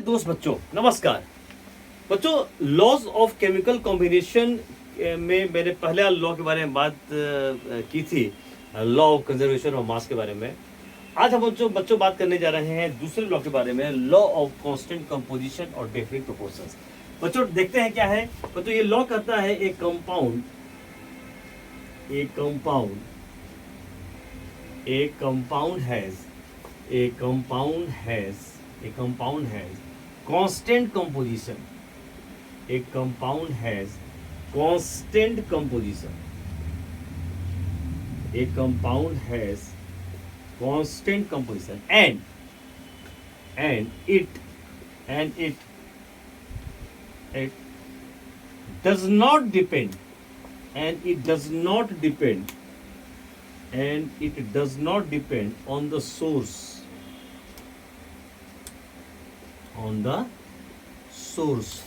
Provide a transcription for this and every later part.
दोस्त बच्चों नमस्कार। बच्चों, लॉज ऑफ केमिकल कॉम्बिनेशन में मैंने पहले लॉ के बारे में बात की थी, लॉ ऑफ कंजर्वेशन और मास के बारे में। आज हम बच्चों बात करने जा रहे हैं दूसरे लॉ के बारे में, लॉ ऑफ कांस्टेंट कंपोजिशन और डेफिनिट प्रोपोर्शंस। बच्चों देखते हैं क्या है। बच्चों ये लॉ कहता है एक compound has constant composition. A compound has constant composition. A compound has constant composition and it does not depend on the source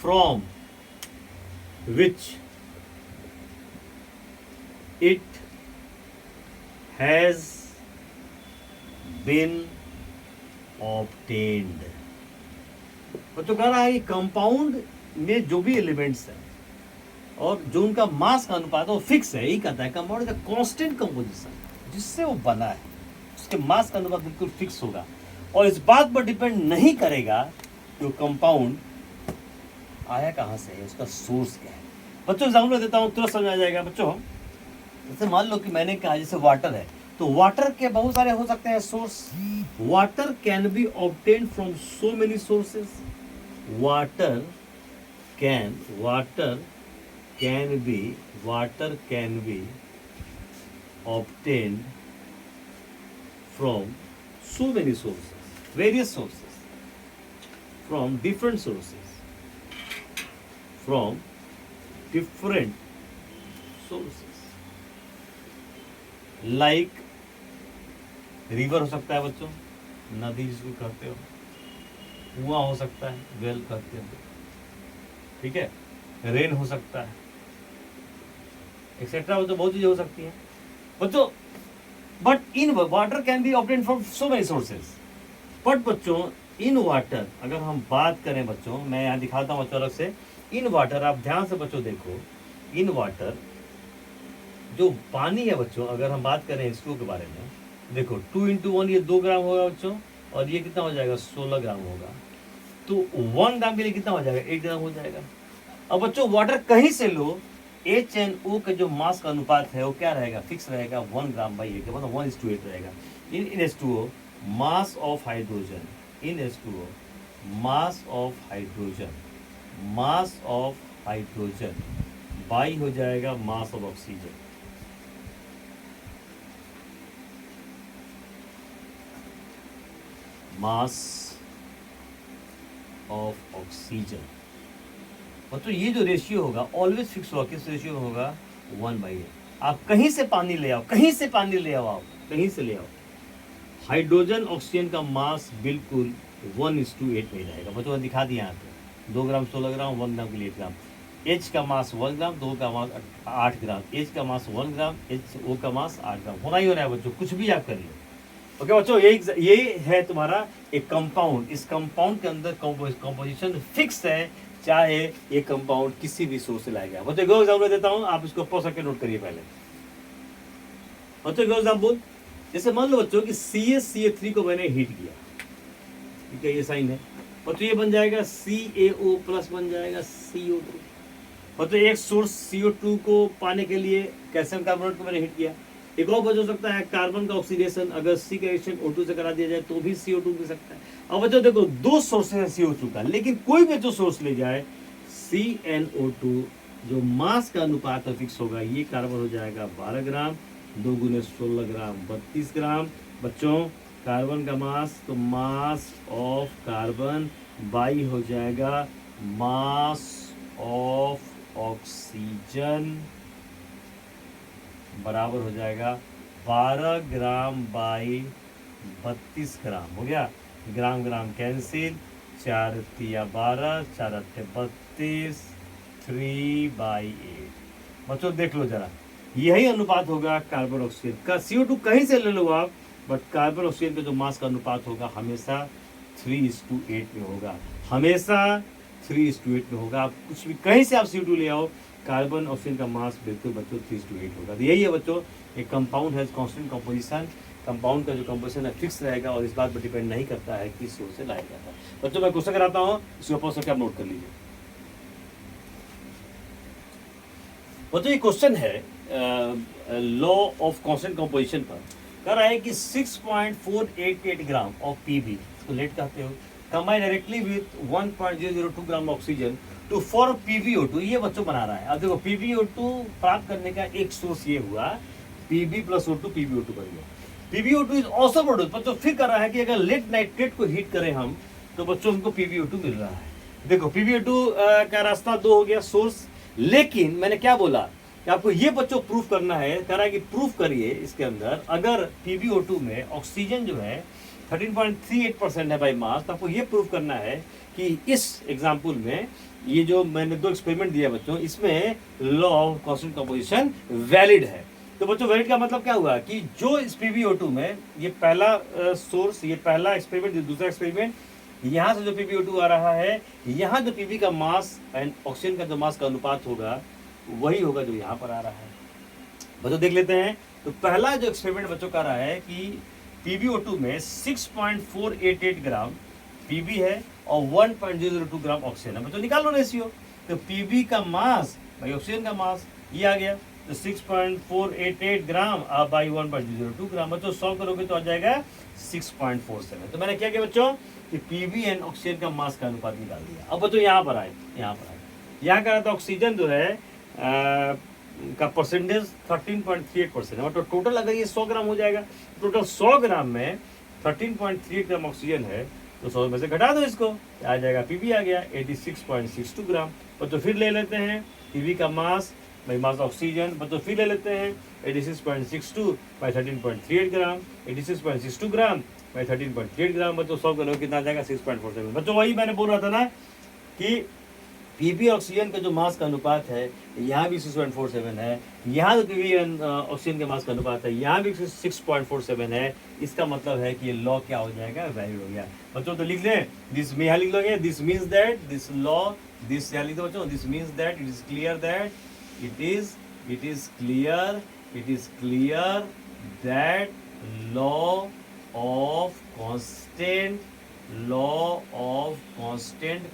from which it has been obtained। तो कह रहा है कि कंपाउंड में जो भी एलिमेंट्स हैं और जो उनका मास का अनुपात है वो फिक्स है। यही कहता है कंपाउंड का कांस्टेंट कंपोजिशन, जिससे वो बना है उसके मास का अनुपात बिल्कुल फिक्स होगा और इस बात पर डिपेंड नहीं करेगा कि वो कंपाउंड आया कहाँ से है, उसका सोर्स क्या है। बच्चों एग्जाम्पल देता हूँ, तुरंत समझ आ जाएगा। बच्चों जैसे मान लो कि मैंने कहा जैसे वाटर है, तो वाटर के बहुत सारे हो सकते हैं source. Water can be obtained from so many sources. Water can be obtained from so many sources, various sources, from different sources, like river हो सकता है बच्चों, नदी जिसको कहते हो, कुआं हो सकता है, वेल कहते हो, ठीक है, रेन हो सकता है, एक्सेट्रा। बच्चों बहुत चीजें हो सकती हैं बच्चों। But in water can be obtained from so many sources. But बच्चों इन वाटर अगर हम बात करें बच्चों, मैं यहाँ दिखाता हूँ बच्चों अलग से। इन वाटर आप ध्यान से बच्चों देखो, इन वाटर जो पानी है बच्चों, अगर हम बात करें H2O के बारे में, देखो 2 × 1 ये 2 ग्राम होगा बच्चों, और ये कितना हो जाएगा 16 ग्राम होगा। तो 1 ग्राम के लिए कितना हो जाएगा 8 ग्राम हो जाएगा। अब बच्चों वाटर कहीं से लो, HNO का जो मास का अनुपात है वो क्या रहेगा, फिक्स रहेगा 1 ग्राम बाई 8, मतलब 1:8 रहेगा। इन H2O mass of hydrogen, in H2O mass of hydrogen by हो जाएगा mass of oxygen. Mass of oxygen. तो ये जो रेशियो होगा ऑलवेज फिक्स होगा। किस रेशियो में होगा 1/8। आप कहीं से पानी ले आओ, आप कहीं से ले आओ, हाइड्रोजन ऑक्सीजन का मास बिल्कुल 1:8 में रहेगा। बच्चों दिखा दिया यहाँ पे 2 ग्राम 16 ग्राम, 1 ग्राम के लिए 8 ग्राम। H का मास 1 ग्राम, 2 का मास 8 ग्राम, H का मास 1 ग्राम, HO का मास 8 ग्राम होना ही हो रहा है बच्चों, कुछ भी आप करिए। ओके बच्चों, ये है तुम्हारा एक कंपाउंड। इस कंपाउंड के अंदर कंपोजिशन फिक्स है, चाहे ये कंपाउंड किसी भी सोर्स से लाया गया। बच्चों को एग्जाम्पल देता हूं, आप इसको पॉज करके नोट करिए पहले। बच्चों को एग्जाम्पल, जैसे मान लो बच्चों कि CaCO3 को मैंने हीट किया, ठीक है, ये साइन है। बच्चों ये बन जाएगा CaO प्लस बन जाएगा CO2। बच्चों एक सोर्स CO2 को पाने के लिए कैल्शियम कार्बोनेट को मैंने हीट किया। एक और वजह हो सकता है कार्बन का ऑक्सीडेशन, अगर C का रिएक्शन O2 से करा दिया जाए तो भी CO2 मिल सकता है। अब बच्चों देखो 2 सोर्सेज है CO2 का, लेकिन कोई भी जो सोर्स ले जाए CnO2 जो मास का अनुपात फिक्स होगा, ये कार्बन हो जाएगा 12 ग्राम, 2 × 16 ग्राम 32 ग्राम। बच्चों कार्बन का मास, तो मास ऑफ कार्बन बाई हो जाएगा मास ऑफ ऑक्सीजन बराबर हो जाएगा 12 ग्राम बाई 32 ग्राम। हो गया, ग्राम ग्राम कैंसिल, 4 × 12, 4 × 32, 3/8। बच्चों देख लो जरा, यही अनुपात होगा कार्बन ऑक्सीजन का। CO2 कहीं से ले लो आप, बट कार्बन ऑक्सीजन का जो मास का अनुपात होगा हमेशा 3:8 में होगा। हमेशा 3:8 में होगा। आप कुछ भी कहीं से आप CO2 ले आओ, कार्बन ऑक्सीजन का मास बिल्कुल बच्चों 3:8 होगा। तो यही है बच्चों, एक compound has constant composition. Compound का जो कंपोजिशन है फिक्स रहेगा और इस बात पर डिपेंड नहीं करता है किस सोर्स से लाया जाता है। बच्चों मैं क्वेश्चन कराता हूँ, इसको पॉज करके आप नोट कर लीजिए। बच्चों ये क्वेश्चन है लॉ ऑफ कांस्टेंट कंपोजिशन पर। कह रहा है कि 6.488 ग्राम ऑफ पीबी, इसको लेट कहते हो, combine directly with 1.002 gram oxygen to form PbO2। ये बच्चों बना रहा है। अब देखो PbO2 प्राप्त करने का एक सोर्स ये हुआ, Pb + O2 PbO2 बन गया। PbO2 is also produce. बच्चों फिर कर रहा है कि अगर लेड नाइट्रेट को हीट करें हम तो बच्चों हमको PbO2 मिल रहा है। देखो PbO2 का रास्ता 2 हो गया सोर्स, लेकिन मैंने क्या बोला कि आपको ये बच्चों प्रूफ करना है। कह रहा है कि प्रूफ करिए इसके अंदर अगर PbO2 में ऑक्सीजन जो है 13.38% है बाई मास, तो आपको ये प्रूफ करना है कि इस एग्जाम्पल में ये जो मैंने 2 एक्सपेरिमेंट दिया बच्चों, इसमें law of constant composition valid है। तो बच्चों वैलिड का मतलब क्या हुआ कि जो इस PbO2 में ये पहला सोर्स, ये पहला एक्सपेरिमेंट, दूसरा एक्सपेरिमेंट, यहाँ से जो PbO2 आ रहा है, यहाँ जो Pb का मास एंड ऑक्सीजन का जो मास का अनुपात होगा वही होगा जो यहाँ पर आ रहा है। बच्चों देख लेते हैं। तो पहला जो एक्सपेरिमेंट बच्चों का रहा है कि PbO2 में 6.488 ग्राम Pb है और 1.002 ग्राम ऑक्सीजन है। बच्चों निकाल लो रेशियो। तो Pb का मास बाई ऑक्सीजन का मास ये आ गया, तो 6.488 ग्राम बाई 1.002 ग्राम। बच्चों सॉल्व करोगे तो आ जाएगा 6.47। तो मैंने क्या किया बच्चों कि Pb एंड ऑक्सीजन का मास का अनुपात निकाल दिया। अब बच्चों यहाँ पर आए, यहाँ का तो ऑक्सीजन जो है का परसेंटेज 13.38% है। मतलब टोटल अगर ये 100 ग्राम हो जाएगा, टोटल 100 ग्राम में 13.38 ग्राम ऑक्सीजन है, तो 100 में से घटा दो इसको, आ जाएगा Pb आ गया 86.62 ग्राम। बच्चों फिर ले लेते हैं Pb का मास बाई मास ऑक्सीजन। बच्चों फिर ले लेते हैं 86.62 बाई 13.38 ग्राम, 86.62 ग्राम बाई 13.38 ग्राम। बच्चों 100 किलो कितना आ जाएगा 6.47। बच्चों वही मैंने बोल रहा था ना कि Pb ऑक्सीजन का जो मास का अनुपात है यहाँ भी 6.47 है, यहाँ जो Pb ऑक्सीजन के मास का अनुपात है यहाँ भी 6.47 है। इसका मतलब है कि ये लॉ क्या हो जाएगा, वैलिड हो गया। बच्चों तो लिख लें, दिस में यहाँ लिख लोगे, this means that this law, this यहाँ लिख दो बच्चों, this means that it is clear that it is clear that law of constant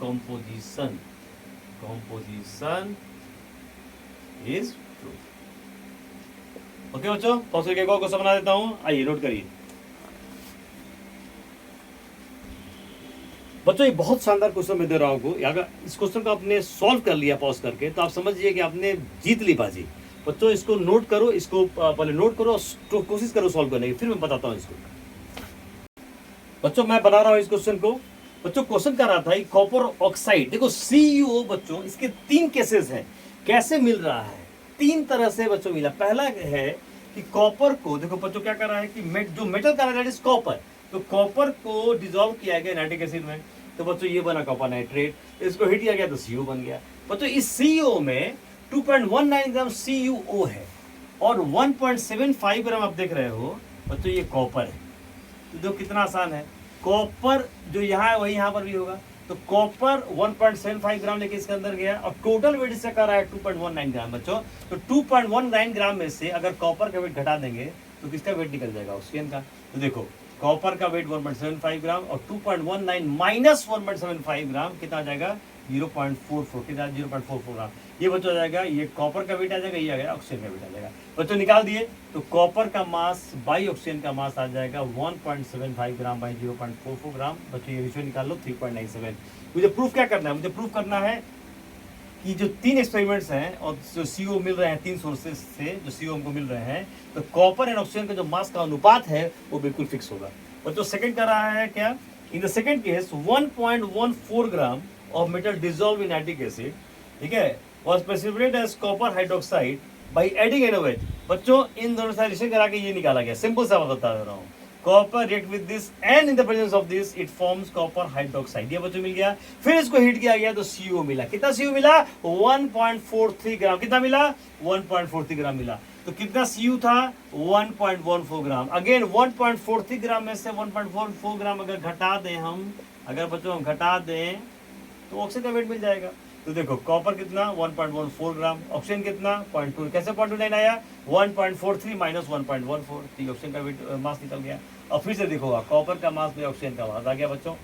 composition is true। Okay बच्चों, पॉज करके को क्वेश्चन बना देता हूं, आइए नोट करिए। बच्चों ये बहुत शानदार क्वेश्चन मैं दे रहा हूँ। अगर इस क्वेश्चन को आपने सॉल्व कर लिया पॉज करके तो आप समझिए कि आपने जीत ली बाजी। बच्चों इसको नोट करो, इसको पहले नोट करो और कोशिश करो सॉल्व करने की, फिर मैं बताता हूँ इसको। बच्चों मैं बना रहा हूँ इस क्वेश्चन को। बच्चों क्वेश्चन कर रहा था कॉपर ऑक्साइड, देखो CuO बच्चों इसके 3 केसेस हैं। कैसे मिल रहा है, 3 तरह से बच्चों मिला। पहला है कि कॉपर को, देखो बच्चों क्या कर रहा है कि जो मेटल का दैट इज कॉपर, तो कॉपर को डिसॉल्व किया गया नाइट्रिक एसिड में, तो बच्चों ये बना कॉपर नाइट्रेट। इसको हीट किया गया तो CO बन गया। बच्चों इस CO में 2.19 ग्राम CuO है और 1.75 ग्राम आप देख रहे हो बच्चों ये कॉपर है। तो जो कितना आसान है, कॉपर जो यहाँ है वही यहाँ पर भी होगा। तो कॉपर 1.75 ग्राम लेके इसके अंदर गया और टोटल वेट इसका कर रहा है 2.19 ग्राम। बच्चों तो 2.19 ग्राम में से अगर कॉपर का वेट घटा देंगे तो किसका वेट निकल जाएगा, ऑक्सीजन का। तो देखो कॉपर का वेट 1.75 ग्राम और 2.19 माइनस 1.75 ग्राम कितना आ जाएगा 0.44, कितना 0.44 ग्राम। ये बच्चों आ जाएगा, ये कॉपर का वेट आ जाएगा, ये आ गया ऑक्सीजन का वेट आ जाएगा। बच्चों निकाल दिए तो कॉपर का मास बाई ऑक्सीजन का मास आ जाएगा 1.75 ग्राम बाई 0.44 ग्राम। बच्चों ये रेशियो निकाल लो 3.97। मुझे प्रूफ क्या करना है, मुझे प्रूफ करना है कि जो 3 एक्सपेरिमेंट्स हैं और जो CO मिल रहे हैं 3 सोर्सेज से जो CO हमको मिल रहे हैं, तो कॉपर एंड ऑक्सीजन का जो मास का अनुपात है वो बिल्कुल फिक्स होगा। और जो सेकंड कर रहा है क्या, in the second case 1.14 gram of metal dissolve in nitric acid, ठीक है, was precipitated as copper hydroxide by adding NaOH। बच्चों इन दोनों से रिलेशन करा के ये निकाला गया। सिंपल सा बता रहा हूँ, copper react with this and in the presence of this it forms copper hydroxide. ये बच्चों मिल गया। फिर इसको हीट किया गया तो CO मिला। कितना CO मिला, 1.43 ग्राम। कितना मिला, 1.43 ग्राम मिला। तो कितना CO था, 1.14 ग्राम। अगेन 1.43 ग्राम में से 1.14 ग्राम अगर घटा दें हम, अगर बच्चों हम घटा दें तो ऑक्सीजन का वेट मिल जाएगा। तो देखो कॉपर कितना 1.14 ग्राम, ऑक्सीजन कितना 0.2, कैसे 0.29 आया 1.43 माइनस 1.14, तो ऑक्सीजन का वेट मास निकल गया। और फिर से देखो कॉपर का मास में ऑक्सीजन का मास आ गया बच्चों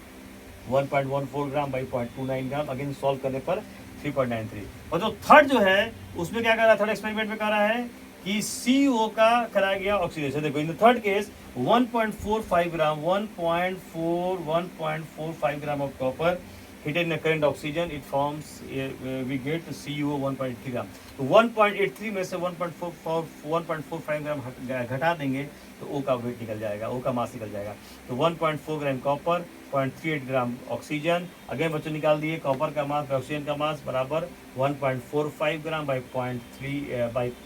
1.14 gram by 0.29 gram, again solve करने पर 3.93। और जो थर्ड जो है उसमें क्या कर रहा है, थर्ड एक्सपेरिमेंट में कर रहा है कि CO का कराया गया ऑक्सीडेशन। देखो in the third case 1.45 gram 1.45 gram of copper heated in a current oxygen, it forms we get CO 1.83 ग्राम। तो 1.83 में से 1.45 ग्राम घटा देंगे तो O का वेट निकल जाएगा, O का मास निकल जाएगा। तो 1.4 gram copper 0.38 gram oxygen, again बच्चों निकाल दिए कॉपर का मास ऑक्सीजन का मास बराबर 1.45 ग्राम बाई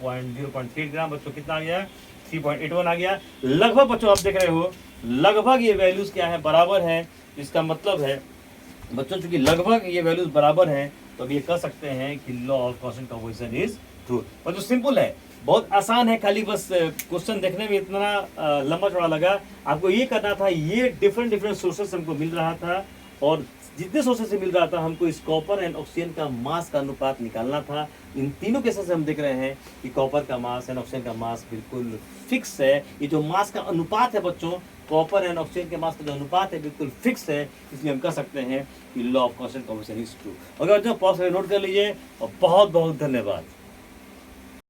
0.3 ग्राम, बच्चों कितना आ गया 3.81 आ गया। लगभग बच्चों आप देख रहे हो लगभग ये वैल्यूज क्या है बराबर है, इसका मतलब है बच्चों चूंकि लगभग ये वैल्यूज बराबर हैं तो अब ये कह सकते हैं कि law of constant composition is true. बच्चों सिंपल है, बहुत आसान है, खाली बस क्वेश्चन देखने में इतना लंबा चौड़ा लगा। आपको ये करना था, ये डिफरेंट सोर्सेस हमको मिल रहा था और जितने सोर्सेस से मिल रहा था हमको इस कॉपर एंड ऑक्सीजन का मास का अनुपात निकालना था। इन तीनों केसेस हम देख रहे हैं कि कॉपर का मास एंड ऑक्सीजन का मास बिल्कुल फिक्स है। ये जो मास का अनुपात है बच्चों, कॉपर एंड ऑक्सीजन के मास का जो अनुपात है बिल्कुल फिक्स है, इसलिए हम कह सकते हैं कि law of constant composition is true. अगर बच्चों पॉज करके नोट कर लीजिए और बहुत बहुत धन्यवाद।